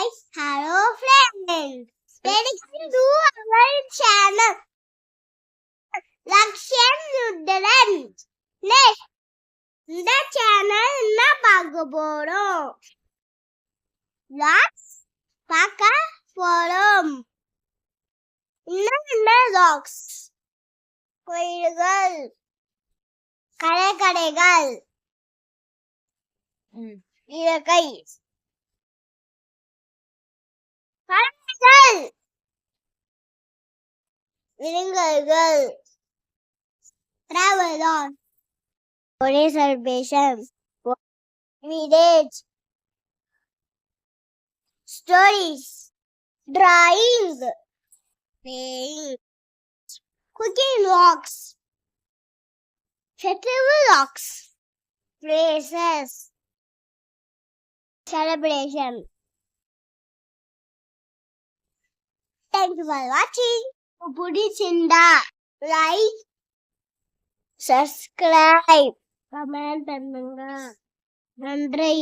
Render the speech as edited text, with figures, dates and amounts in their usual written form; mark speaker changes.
Speaker 1: Hello friends. Welcome to our channel. லக்ஷ்யம் யுத்தரன். Next, இந்த channel என்ன பார்க்க போறோம்? லாக்ஸ் பார்க்க போறோம். என்ன லாக்ஸ்? கோயில்கள், கடைகள், இயற்கை, பறவைகள், விலங்குகள், travel on, holiday celebration, village, stories, drawing, playing, cooking walks, festival walks, places, celebration. Thank you for watching. பிடிச்சிருந்தா லைக், சப்ஸ்கிரைப், கமெண்ட் பண்ணுங்க. நன்றி.